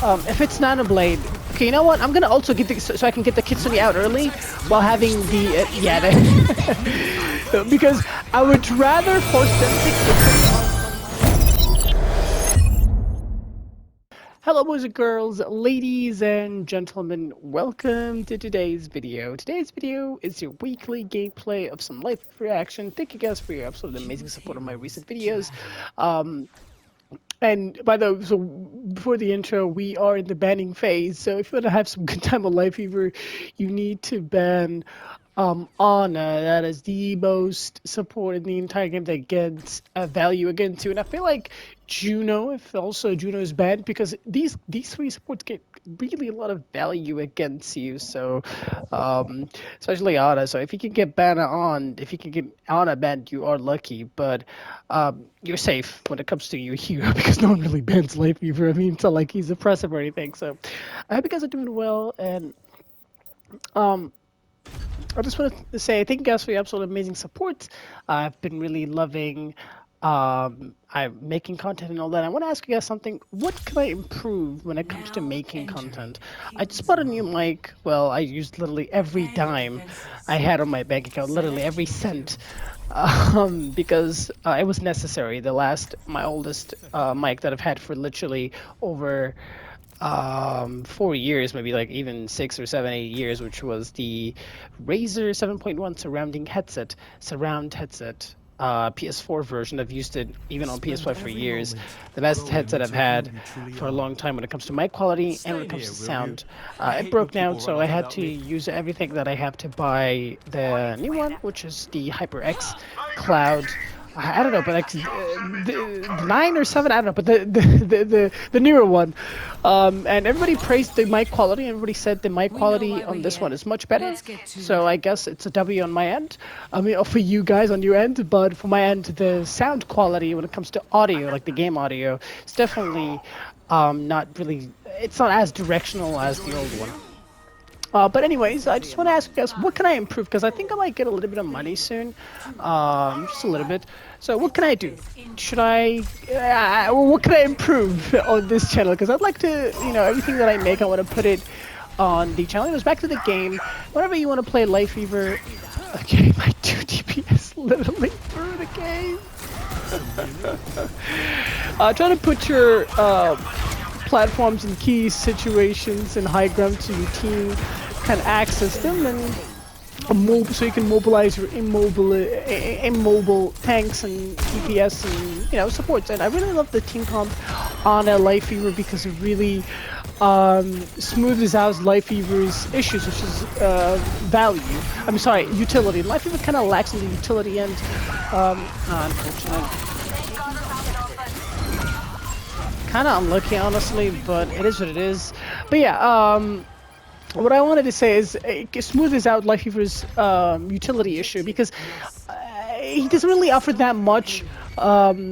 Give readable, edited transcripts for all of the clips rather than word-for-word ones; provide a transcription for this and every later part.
If it's Nano Blade, okay, you know what? I'm gonna also get the so I can get the Kitsune out early while having the because I would rather force them to Kitsune. Hello boys and girls, ladies and gentlemen, welcome to today's video. Today's video is your weekly gameplay of some Lifeweaver action. Thank you guys for your absolute amazing support on my recent videos. And by the way, so before the intro, we are in the banning phase. So if you want to have some good time on Lifeweaver, you need to ban Ana. That is the most support in the entire game that gets value against you. And I feel like Juno, if also Juno is banned, because these three supports get really a lot of value against you. So especially Ana. So if you can get if you can get Ana banned, you are lucky. But you're safe when it comes to your hero because no one really bans Lifeweaver. I mean, it's not like he's oppressive or anything. So I hope you guys are doing well, and I just wanted to say thank you guys for your absolute amazing support. I've been really loving I'm making content and all that. I want to ask you guys something. What can I improve when it comes to making content? I just bought a new mic. Well, I used literally every dime I had on my bank account, literally every cent, because it was necessary. My oldest mic that I've had for literally over 4 years, maybe like even 6 or 7, 8 years, which was the Razer 7.1 surround headset. PS4 version. I've used it even on PS5 for years. The best headset I've had for a long time when it comes to mic quality and when it comes to sound. It broke down, so I had to use everything that I have to buy the new one, which is the HyperX Cloud. I don't know, but like the 9 or 7, I don't know, but the newer one. And everybody praised the mic quality. Everybody said the mic quality on this one is much better. So I guess it's a W on my end. I mean, for you guys on your end, but for my end, the sound quality when it comes to audio, like the game audio, it's definitely not really. It's not as directional as the old one. But anyways, I just want to ask you guys, what can I improve? Because I think I might get a little bit of money soon, just a little bit. So what can I do? What can I improve on this channel? Because I'd like to, everything that I make, I want to put it on the channel. Anyways, back to the game. Whenever you want to play Lifeweaver, okay, my 2 DPS literally through the game. Try to put your platforms and key situations and high ground so your team can access them, and so you can mobilize your immobile tanks and DPS and supports. And I really love the team comp on a Lifeweaver because it really smooths out Lifeweaver's issues, which is utility. Lifeweaver kind of lacks in the utility end, unfortunately. Kind of unlucky, honestly, but it is what it is. But yeah, what I wanted to say is it smooths out Lifeweaver's utility issue because he doesn't really offer that much. Not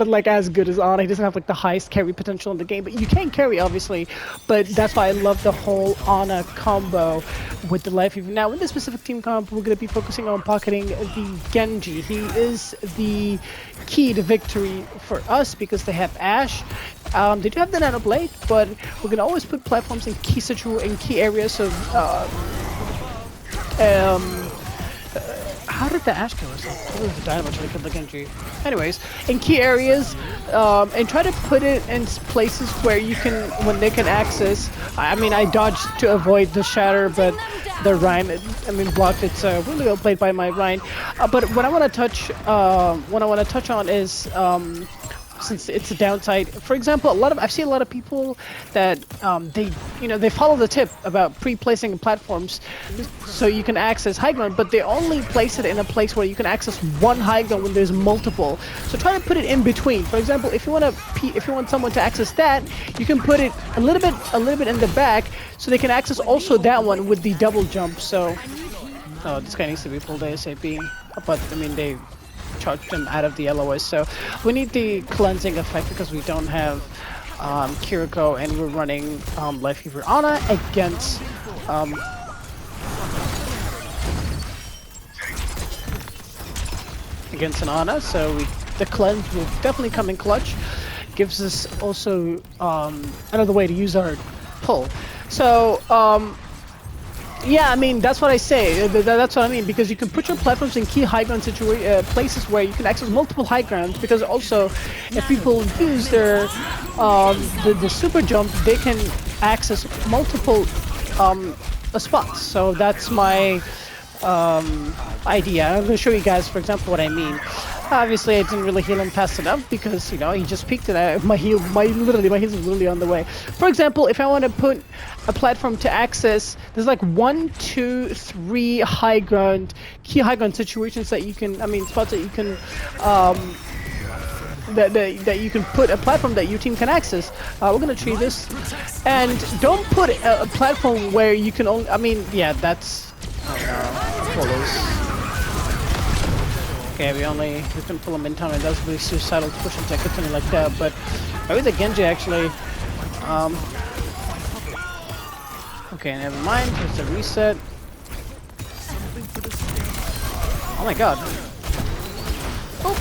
like as good as Ana. He doesn't have like the highest carry potential in the game, but you can carry obviously. But that's why I love the whole Ana combo with the Lifeweaver. Now, in this specific team comp, we're going to be focusing on pocketing the Genji. He is the key to victory for us because they have Ashe. They do have the Nano Blade, but we're going to always put platforms in key areas of how did the Ashe kill herself? It was the Dynamo trying to kill the Genji. Anyways, in key areas, and try to put it in places where when they can access. I mean, I dodged to avoid the Shatter, but the Rhine, blocked it. So really well played by my Rhine. But what I want to touch on is. Since it's a downside, for example, I've seen a lot of people that they follow the tip about pre-placing platforms so you can access high ground, but they only place it in a place where you can access one high ground when there's multiple. So try to put it in between. For example, if you want someone to access that, you can put it a little bit in the back so they can access also that one with the double jump. So, this guy needs to be pulled ASAP, but I mean they charged him out of the LOS, so we need the cleansing effect because we don't have Kiriko and we're running Lifeweaver Ana against an Ana, so the cleanse will definitely come in clutch. gives us also another way to use our pull. So yeah, I mean, that's what I say. That's what I mean, because you can put your platforms in key high ground places where you can access multiple high grounds, because also if people use their the super jump, they can access multiple spots. So that's my idea. I'm going to show you guys, for example, what I mean. Obviously, I didn't really heal him fast enough because, you know, he just peeked it. My heals is literally on the way. For example, if I want to put a platform to access, there's like 1, 2, 3 high ground, key high ground situations that you can, I mean, spots that you can, that you can put a platform that your team can access. We're gonna treat this, and don't put a platform where you can only. I mean, yeah, that's. Oh no, follows. Okay, we can pull him in time, and that's really suicidal to push into something like that. But maybe the Genji actually. Okay, never mind. It's a reset. Oh my god. Oh,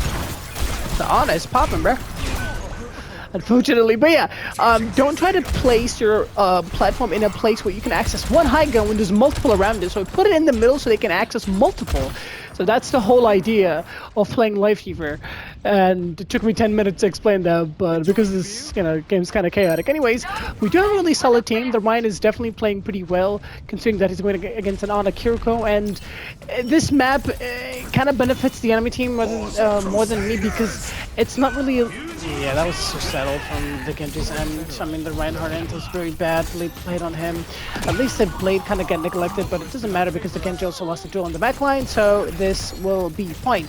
the Ana is popping, bruh. Unfortunately, but yeah, don't try to place your platform in a place where you can access one high ground when there's multiple around it. So put it in the middle so they can access multiple. So that's the whole idea of playing Lifeweaver, and it took me 10 minutes to explain that, but because this game's kind of chaotic. Anyways, we do have a really solid team. The Ryan is definitely playing pretty well, considering that he's going against an Ana Kiriko, and this map kind of benefits the enemy team more than me, because it's not really. Yeah, that was so settled from the Genji's end. I mean, the Reinhardt end was very badly played on him. At least the blade kind of got neglected, but it doesn't matter because the Genji also lost the duel on the backline, so this will be fine.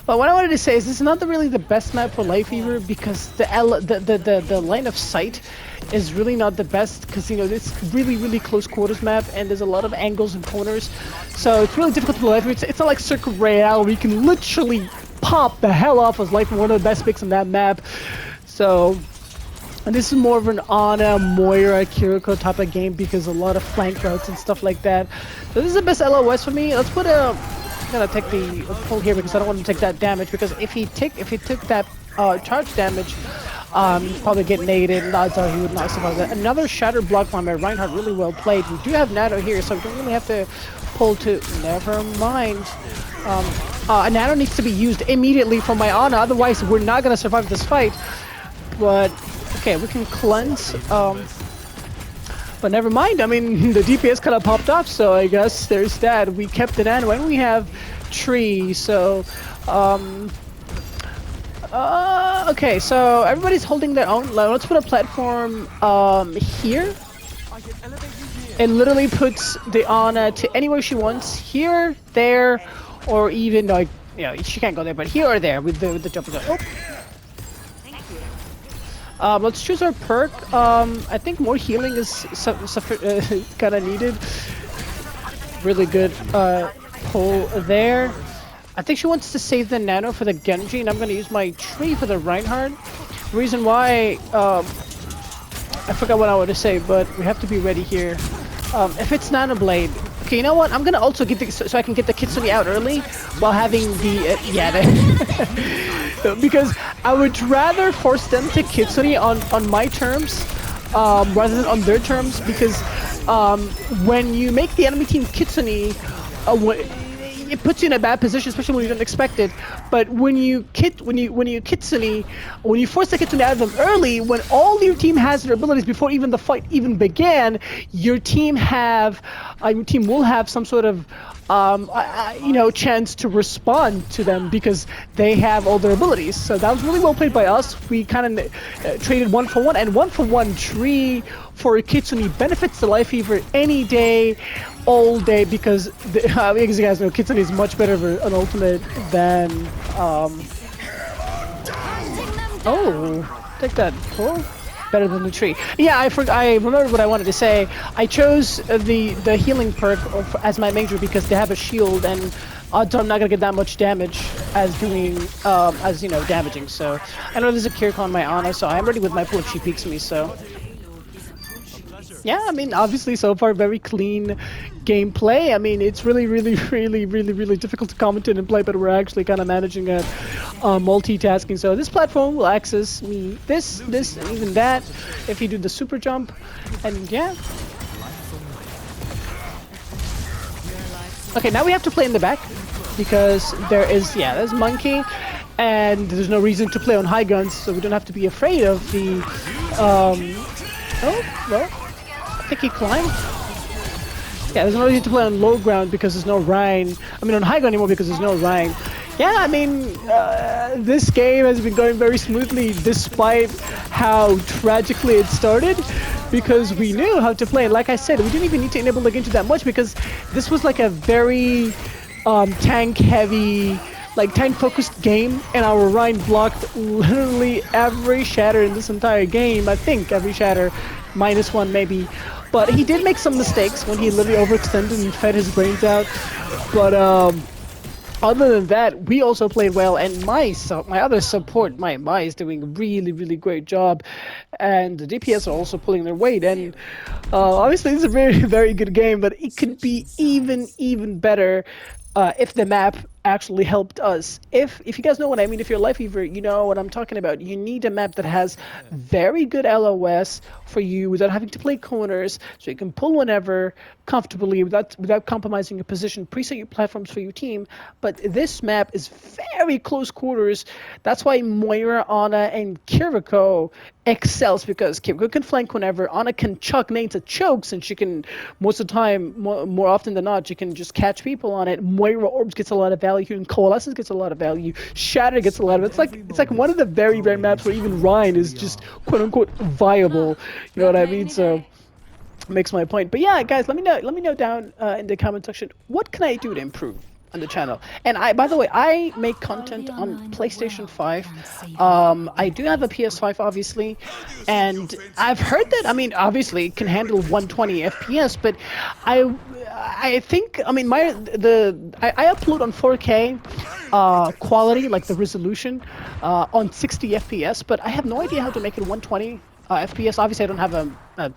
But what I wanted to say is this is not really the best map for Lifeweaver, because the line of sight is really not the best, because, you know, it's really close quarters map, and there's a lot of angles and corners, so it's really difficult to play Lifeweaver. It's not like Circle Royale where you can literally pop the hell off as Lifeweaver, one of the best picks on that map. So, and this is more of an Ana, Moira, Kiriko type of game, because a lot of flank routes and stuff like that. So this is the best LOS for me. Let's put a. I'm gonna take the pull here because I don't want to take that damage, because if he took that charge damage, he'd probably get negated, and odds are he would not survive that. Another shattered block by Reinhardt, really well played. We do have Nano here, so we don't really have to pull to. Never mind. A Nano needs to be used immediately for my Ana, otherwise we're not gonna survive this fight. But okay, we can cleanse. But never mind. I mean, the DPS kind of popped off, so I guess there's that. We kept the Nano, and we have Tree. So, okay. So everybody's holding their own. Let's put a platform here. It literally puts the Ana to anywhere she wants. Here, there, or even like, you know, she can't go there, but here or there with the jump. Oh. Let's choose our perk. I think more healing is kind of needed. Really good pull there. I think she wants to save the Nano for the Genji, and I'm going to use my Tree for the Reinhardt. Reason why, I forgot what I wanted to say, but we have to be ready here. If it's Nano Blade, okay, you know what? I'm going to also get the, so I can get the Kitsune out early while having the, because I would rather force them to Kitsune on my terms rather than on their terms, because when you make the enemy team Kitsune, it puts you in a bad position, especially when you don't expect it. But when you Kitsune, when you force the Kitsune out of them early, when all your team has their abilities before even the fight even began, your team will have some sort of chance to respond to them because they have all their abilities. So that was really well played by us. We kind of traded 1-for-1, and 1-for-1 Tree for Kitsune benefits the Lifeweaver any day, all day, because as you guys know, Kitsune is much better of an ultimate than take that pull. Better than the Tree. Yeah, I remember what I wanted to say. I chose the healing perk as my major because they have a shield, and odds are I'm not gonna get that much damage as doing damaging. So I know there's a Kiriko on my Ana, so I'm ready with my pull if she peeks me. So Yeah, I mean, obviously so far very clean gameplay. I mean, it's really, really, really difficult to commentate and play, but we're actually kind of managing at multitasking. So this platform will access me this, and even that if you do the super jump, and yeah. Okay, now we have to play in the back because there's Monkey, and there's no reason to play on high guns, so we don't have to be afraid of the. Oh well. I think he climbed. Yeah, there's no reason to play on low ground because there's no Rhine. I mean, on high ground anymore because there's no Rhine. Yeah, I mean, this game has been going very smoothly despite how tragically it started, because we knew how to play. And like I said, we didn't even need to enable the game that much because this was like a very tank-heavy, like tank-focused game, and our Rhine blocked literally every shatter in this entire game. I think every shatter, -1 maybe. But he did make some mistakes when he literally overextended and fed his brains out. But other than that, we also played well, and my other support, my is doing a really great job, and the DPS are also pulling their weight. And obviously, it's a very good game, but it could be even better if the map actually helped us. If you guys know what I mean, if you're Lifeweaver, you know what I'm talking about. You need a map that has very good LOS for you without having to play corners, so you can pull whenever comfortably without compromising your position. Preset your platforms for your team. But this map is very close quarters. That's why Moira, Ana, and Kiriko excels, because Kiriko can flank whenever. Ana can chuck nades at chokes, and she can, most of the time, more often than not, she can just catch people on it. Moira Orbs gets a lot of value, and Coalescence gets a lot of value. Shatter gets a lot of it. It's like one of the very rare maps where even Rhine is just quote unquote viable. You know what I mean? So makes my point. But yeah, guys, let me know down in the comment section, what can I do to improve on the channel. And by the way, I make content on PlayStation 5. I do have a PS5, obviously, and I've heard that, I mean, obviously it can handle 120 FPS, but I think, I mean, I upload on 4K quality, like the resolution, on 60 FPS, but I have no idea how to make it 120 FPS. Obviously, I don't have a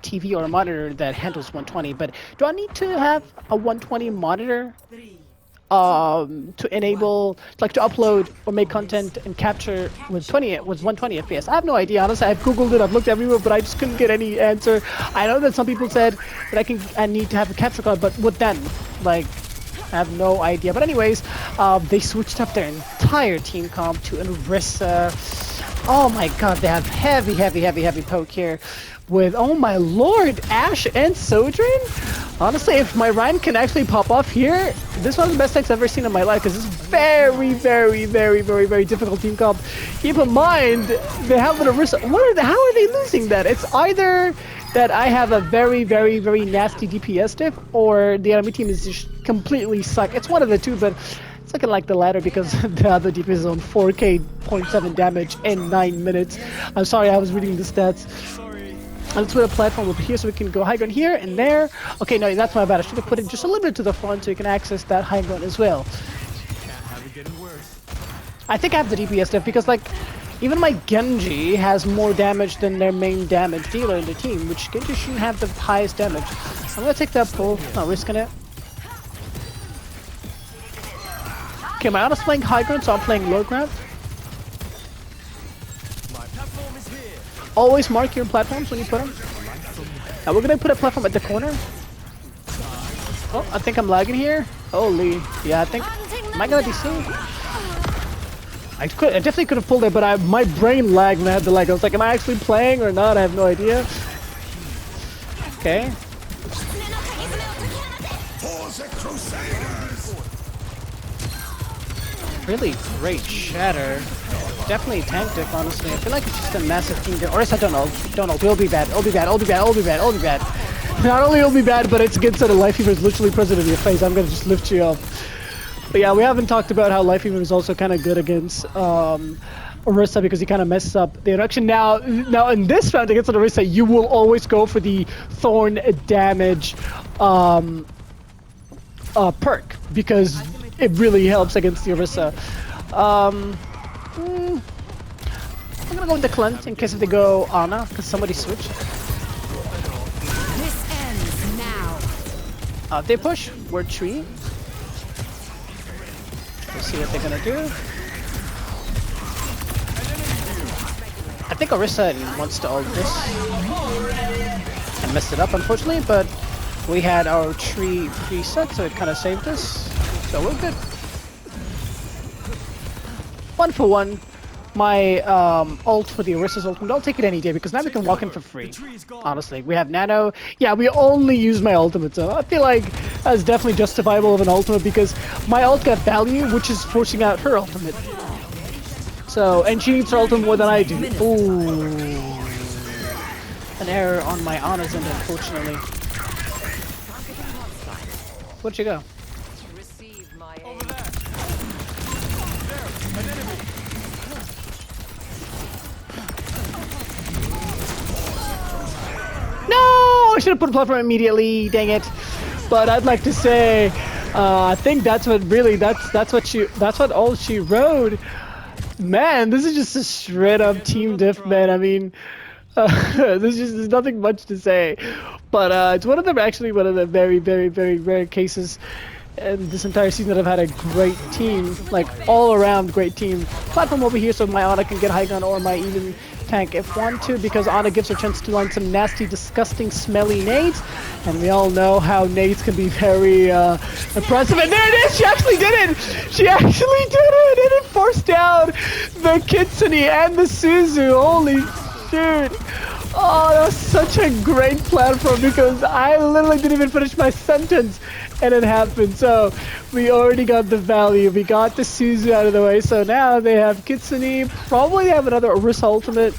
TV or a monitor that handles 120, but do I need to have a 120 monitor to enable, like, to upload or make content and capture with 120 FPS? I have no idea, honestly. I've googled it, I've looked everywhere, but I just couldn't get any answer. I know that some people said that I need to have a capture card, but what then? Like, I have no idea. But anyways, they switched up their entire team comp to Orisa. Oh my god, they have heavy poke here with, oh my lord, Ashe and Sojourn? Honestly, if my Rhine can actually pop off here, this is one of the best decks I've ever seen in my life, because it's very difficult team comp. Keep in mind, they have an Orisa. How are they losing that? It's either that I have a very nasty DPS diff, or the enemy team is just completely suck. It's one of the two, but it's looking like the latter, because the other DPS is on 4K 0.7 damage in 9 minutes. I'm sorry, I was reading the stats. Let's put a platform over here so we can go high ground here and there. Okay, no, that's my bad. I should have put it just a little bit to the front so you can access that high ground as well. I think I have the DPS diff because, like, even my Genji has more damage than their main damage dealer in the team, which Genji shouldn't have the highest damage. I'm gonna take that pull, not risking it. Okay, my Ana's playing high ground, so I'm playing low ground. Always mark your platforms when you put them. Now we're gonna put a platform at the corner. Oh, I think I'm lagging here. Holy, yeah, I think. Am I gonna be seen? I definitely could have pulled it, but my brain lagged when I had the lag. I was like, am I actually playing or not? I have no idea. Okay. Really great shatter. Definitely tank deck, honestly. I feel like it's just a massive team deck. Or else I don't know. It'll be bad. Not only it'll be bad, but it's against the Lifeweaver is literally present in your face. I'm gonna just lift you up. But yeah, we haven't talked about how Lifeweaver is also kind of good against Orisa, because he kind of messes up the interaction. Now in this round against Orisa, you will always go for the Thorn damage perk, because it really helps against the Orisa. I'm gonna go with the cleanse in case if they go Ana, because somebody switched. They push. We're tree. We'll see what they're gonna do. I think Orisa wants to ult this. I messed it up, unfortunately, but we had our tree preset, so it kind of saved us. So we're good. 1 for 1. My ult for the Orisa's ultimate, I'll take it any day because now we can walk in for free. Honestly, we have nano. Yeah, we only use my ultimate, so I feel like that's definitely justifiable of an ultimate because my ult got value, which is forcing out her ultimate. So, and she needs her ultimate more than I do. Ooh. An error on my Ana's end, unfortunately. Where'd you go? No! I should have put a platform immediately, dang it. But I'd like to say, I think that's what all she wrote. Man, this is just a straight up team diff, man. I mean, there's nothing much to say. But it's one of the very, very, very rare cases in this entire season that I've had a great team, like all around great team. Platform over here so my Ana can get high gun or my even tank if want to, because Ana gives her a chance to line some nasty, disgusting, smelly nades, and we all know how nades can be very impressive. And there it is! She actually did it! She actually did it! And it forced down the Kitsune and the Suzu. Holy shoot! Oh, that was such a great platform because I literally didn't even finish my sentence and it happened. So we already got the value. We got the Suzu out of the way. So now they have Kitsune. Probably have another Orisa ultimate.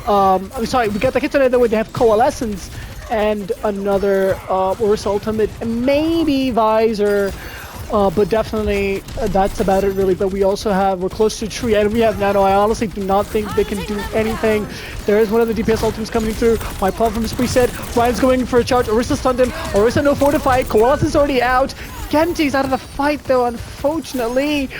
I'm sorry, we got the Kitsune out of the way. They have Coalescence and another Orisa ultimate. And maybe Visor. But definitely that's about it really. But we also we're close to tree and we have nano. I honestly do not think they can do anything. There is one of the DPS ultimates coming through. My platform is preset. Ryan's going for a charge. Orisa stunned him. Orisa no fortify. Koalas is already out. Genji's out of the fight though, unfortunately.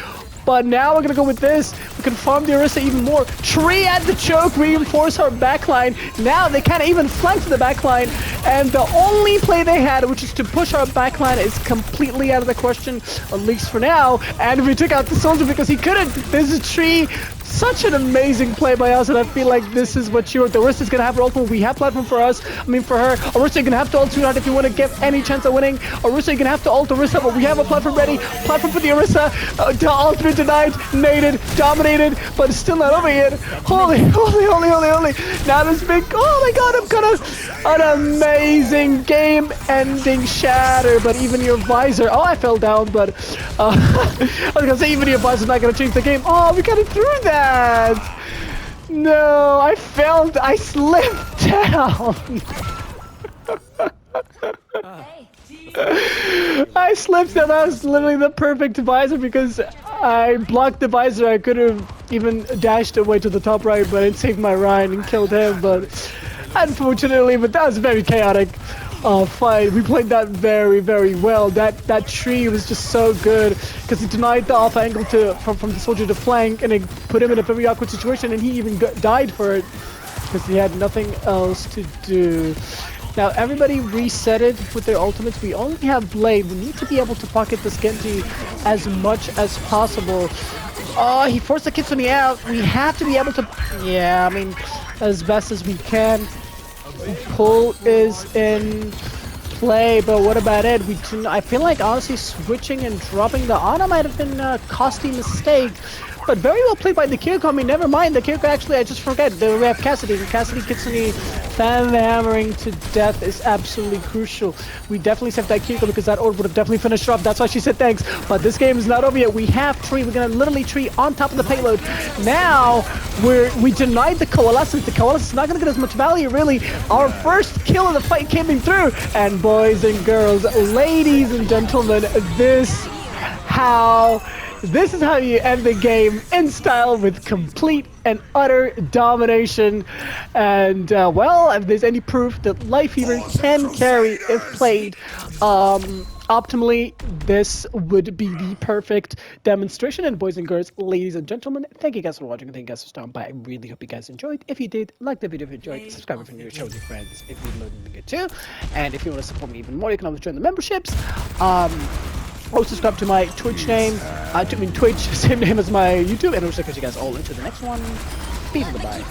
But now we're gonna go with this. We can farm the Orisa even more. Tree at the choke, reinforce our backline. Now they can't even flank to the backline. And the only play they had, which is to push our backline, is completely out of the question, at least for now. And we took out the soldier because he couldn't. There's a tree. Such an amazing play by us, and I feel like this is what the Orisa's gonna have her ultimate. We have platform for us. I mean for her. Orisa, you're gonna have to ult too hard if you want to get any chance of winning. Orisa, you're gonna have to ult Orisa, but we have a platform ready. Platform for the Orisa. The ultimate denied, naded, dominated, but it's still not over yet. Holy. Now this big, oh my god, I'm gonna, an amazing game-ending shatter, but even your visor, oh I fell down, but I was gonna say even your visor's not gonna change the game. Oh, we got it through that. No, I failed. I slipped down. I slipped down. That was literally the perfect visor because I blocked the visor. I could have even dashed away to the top right, but it saved my Ryan and killed him. But unfortunately, that was very chaotic. Fight. We played that very, very well. That tree was just so good because he denied the off angle from the soldier to flank, and it put him in a very awkward situation, and he even died for it because he had nothing else to do. Now everybody resetted with their ultimates. We only have Blade. We need to be able to pocket this Genji as much as possible. Oh, he forced the Kitsune out. We have to be able to, yeah, I mean, as best as we can. Pull is in play, but what about it? I feel like honestly switching and dropping the Ana might have been a costly mistake, but very well played by the Kiriko. I mean, never mind, the Kiriko actually, I just forget, we have Cassidy. Cassidy Kitsune fan hammering to death is absolutely crucial. We definitely saved that Kiriko because that orb would have definitely finished her off. That's why she said thanks, but this game is not over yet. We have tree, we're gonna literally tree on top of the payload. Now, we denied the Coalescence. The Coalescence is not gonna get as much value, really. Our first kill of the fight came through, and boys and girls, ladies and gentlemen, this is how you end the game in style with complete and utter domination. And well, if there's any proof that Lifeweaver can carry if played, Optimally, this would be the perfect demonstration. And boys and girls, ladies and gentlemen, thank you guys for watching. Thank you guys for stopping by. I really hope you guys enjoyed. If you did, like the video if you enjoyed, subscribe if you're new, share with your friends if you learned anything good too. And if you want to support me even more, you can always join the memberships. Also subscribe to my Twitch name, Twitch, same name as my YouTube, and also catch you guys all into the next one. Peace and goodbye.